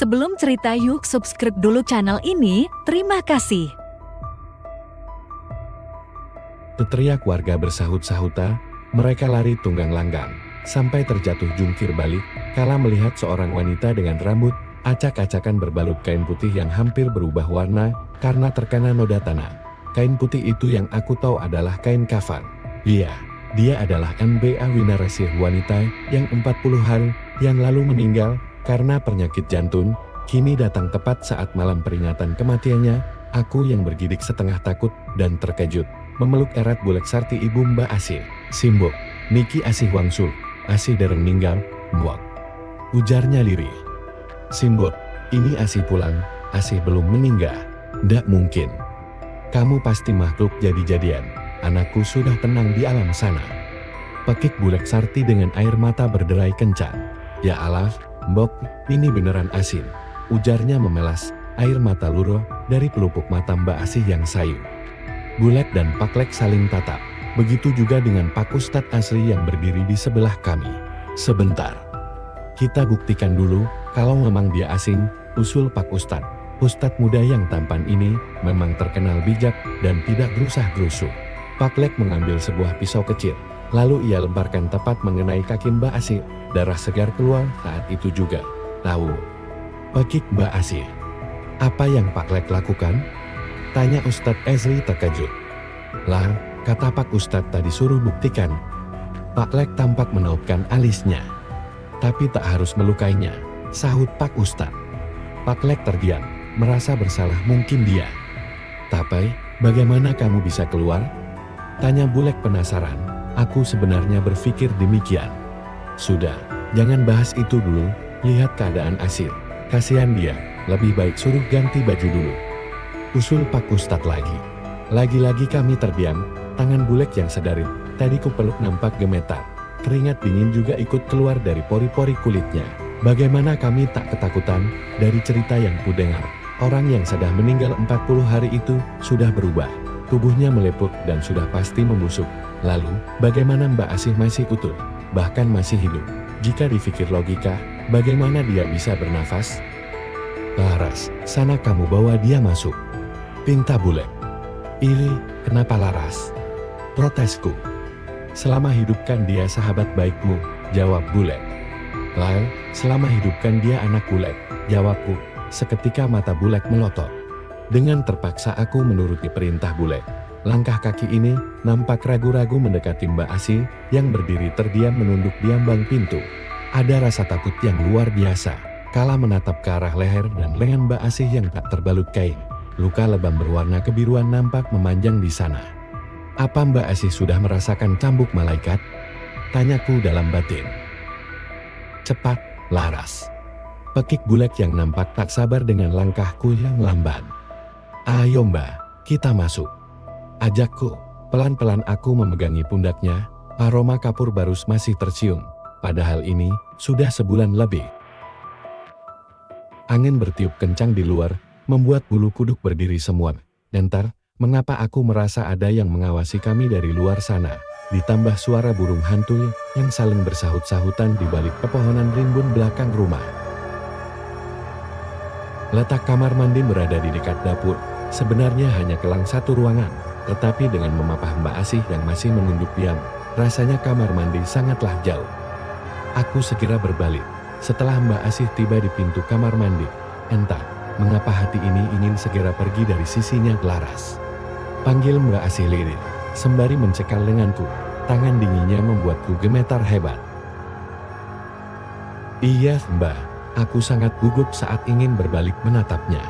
Sebelum cerita yuk subscribe dulu channel ini, terima kasih. Teriak warga bersahut-sahutan, mereka lari tunggang langgang, sampai terjatuh jungkir balik, kala melihat seorang wanita dengan rambut, acak-acakan berbalut kain putih yang hampir berubah warna, karena terkena noda tanah. Kain putih itu yang aku tahu adalah kain kafan. Iya, dia adalah MBA Winarasih, wanita yang 40 hari yang lalu meninggal karena penyakit jantung, kini datang tepat saat malam peringatan kematiannya. Aku yang bergidik setengah takut dan terkejut, memeluk erat Bulek Sarti ibu Mbak Asih. Simbok, Niki Asih Wangsul, Asih dereng ninggal, buak. Ujarnya lirih. Simbok, ini Asih pulang, Asih belum meninggal. Ndak mungkin. Kamu pasti makhluk jadi-jadian, anakku sudah tenang di alam sana. Pekik Bulek Sarti dengan air mata berderai kencang. Ya Allah, Mbok, ini beneran Asih, ujarnya memelas air mata luruh dari pelupuk mata Mbak Asih yang sayu. Bulek dan Pak Lek saling tatap, begitu juga dengan Pak Ustadz Asri yang berdiri di sebelah kami. Sebentar, kita buktikan dulu kalau memang dia asing, usul Pak Ustadz. Ustadz muda yang tampan ini memang terkenal bijak dan tidak gerusah-gerusuk. Pak Lek mengambil sebuah pisau kecil, lalu ia lemparkan tepat mengenai kaki Mbak Asih. Darah segar keluar saat itu juga. Tahu, pekik Mbak Asih. Apa yang Pak Lek lakukan? Tanya Ustadz Ezri terkejut. Lah, kata Pak Ustadz tadi suruh buktikan. Pak Lek tampak menaupkan alisnya. Tapi tak harus melukainya, sahut Pak Ustadz. Pak Lek terdiam, merasa bersalah mungkin dia. Tapi, bagaimana kamu bisa keluar? Tanya Bulek penasaran. Aku sebenarnya berpikir demikian. Sudah, jangan bahas itu dulu, lihat keadaan Asih. Kasihan dia, lebih baik suruh ganti baju dulu. Usul Pak Ustadz lagi. Lagi-lagi kami terdiam, tangan Bulek yang sedarin, tadi kupeluk nampak gemetar. Keringat dingin juga ikut keluar dari pori-pori kulitnya. Bagaimana kami tak ketakutan dari cerita yang kudengar. Orang yang sudah meninggal 40 hari itu sudah berubah. Tubuhnya meleput dan sudah pasti membusuk. Lalu, bagaimana Mbak Asih masih utuh? Bahkan masih hidup. Jika dipikir logika, bagaimana dia bisa bernafas? Laras, sana kamu bawa dia masuk. Pinta Bulek. Iri, kenapa Laras? Protesku. Selama hidupkan dia sahabat baikmu, jawab Bulek. Lail, selama hidupkan dia anak Bulek, jawabku. Seketika mata Bulek melotot. Dengan terpaksa aku menuruti perintah Bulek. Langkah kaki ini nampak ragu-ragu mendekati Mbak Asih yang berdiri terdiam menunduk di ambang pintu. Ada rasa takut yang luar biasa kala menatap ke arah leher dan lengan Mbak Asih yang tak terbalut kain. Luka lebam berwarna kebiruan nampak memanjang di sana. Apa Mbak Asih sudah merasakan cambuk malaikat? Tanyaku dalam batin. Cepat, Laras. Pekik Bulek yang nampak tak sabar dengan langkahku yang lamban. Ayo Mbak, kita masuk. Ajakku. Pelan-pelan aku memegangi pundaknya, aroma kapur barus masih tercium. Padahal ini sudah sebulan lebih. Angin bertiup kencang di luar, membuat bulu kuduk berdiri semua. Entar, mengapa aku merasa ada yang mengawasi kami dari luar sana? Ditambah suara burung hantu yang saling bersahut-sahutan di balik pepohonan rimbun belakang rumah. Letak kamar mandi berada di dekat dapur. Sebenarnya hanya kelang satu ruangan. Tetapi dengan memapah Mbak Asih yang masih menunduk diam, rasanya kamar mandi sangatlah jauh. Aku segera berbalik. Setelah Mbak Asih tiba di pintu kamar mandi, entah mengapa hati ini ingin segera pergi dari sisinya Laras. Panggil Mbak Asih lirih, sembari mencekal lenganku. Tangan dinginnya membuatku gemetar hebat. Iya Mbak, aku sangat gugup saat ingin berbalik menatapnya.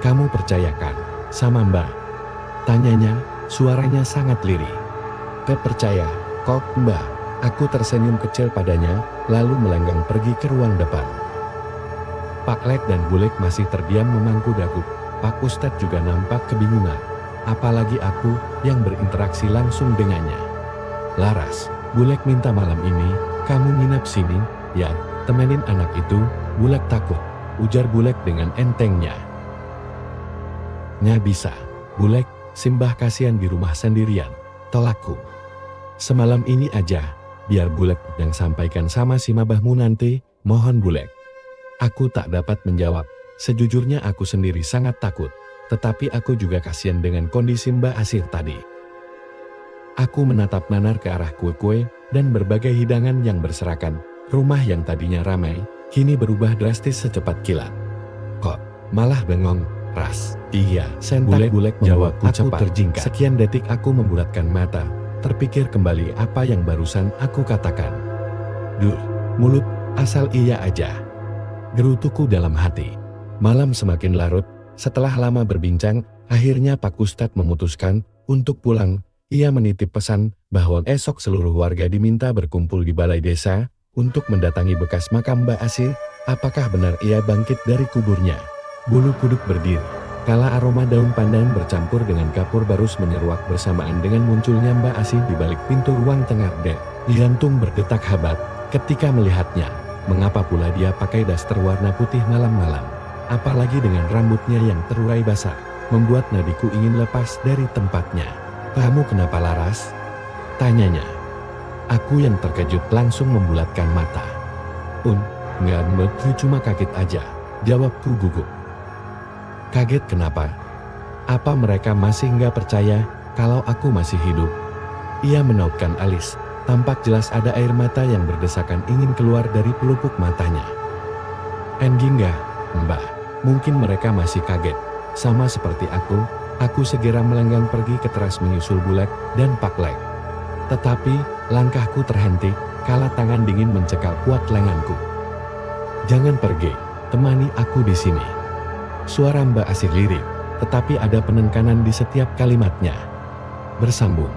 Kamu percayakan sama Mbak? Tanyanya, suaranya sangat lirih. Percaya, kok Mbak? Aku tersenyum kecil padanya, lalu melenggang pergi ke ruang depan. Pak Lek dan Bulek masih terdiam memangku dagu. Pak Ustadz juga nampak kebingungan. Apalagi aku yang berinteraksi langsung dengannya. Laras, Bulek minta malam ini, kamu nginep sini, ya, temenin anak itu. Bulek takut, ujar Bulek dengan entengnya. Nggak bisa, Bulek. Simbah kasihan di rumah sendirian, tolakku. Semalam ini aja, biar Bulek yang sampaikan sama si Mabahmu nanti, mohon Bulek. Aku tak dapat menjawab. Sejujurnya aku sendiri sangat takut. Tetapi aku juga kasihan dengan kondisi Mbak Asih tadi. Aku menatap nanar ke arah kue-kue dan berbagai hidangan yang berserakan. Rumah yang tadinya ramai, kini berubah drastis secepat kilat. Kok malah bengong, Ras? Iya, sentak-bulek jawabku cepat. Terjingkat. Sekian detik aku membulatkan mata, terpikir kembali apa yang barusan aku katakan. Duh, mulut, asal iya aja. Gerutuku dalam hati. Malam semakin larut, setelah lama berbincang, akhirnya Pak Ustadz memutuskan untuk pulang. Ia menitip pesan bahwa esok seluruh warga diminta berkumpul di balai desa untuk mendatangi bekas makam Mbak Asih. Apakah benar ia bangkit dari kuburnya? Bulu kuduk berdiri. Kala aroma daun pandan bercampur dengan kapur barus menyeruak bersamaan dengan munculnya Mbak Asih di balik pintu ruang tengah dek. Jantung berdetak hebat ketika melihatnya. Mengapa pula dia pakai daster warna putih malam-malam? Apalagi dengan rambutnya yang terurai basah, membuat nadiku ingin lepas dari tempatnya. "Kamu kenapa Laras?" tanyanya. Aku yang terkejut langsung membulatkan mata. Nggak, cuma kaget aja," jawabku gugup. "Kaget kenapa? Apa mereka masih nggak percaya kalau aku masih hidup?" Ia menautkan alis, tampak jelas ada air mata yang berdesakan ingin keluar dari pelupuk matanya. "Enggak, Mbak, mungkin mereka masih kaget. Sama seperti aku segera melenggang pergi ke teras menyusul Bulek dan Pak Lek. Tetapi, langkahku terhenti, kala tangan dingin mencekal kuat lenganku. "Jangan pergi, temani aku di sini." Suara Mbak Asih lirik, tetapi ada penekanan di setiap kalimatnya. Bersambung.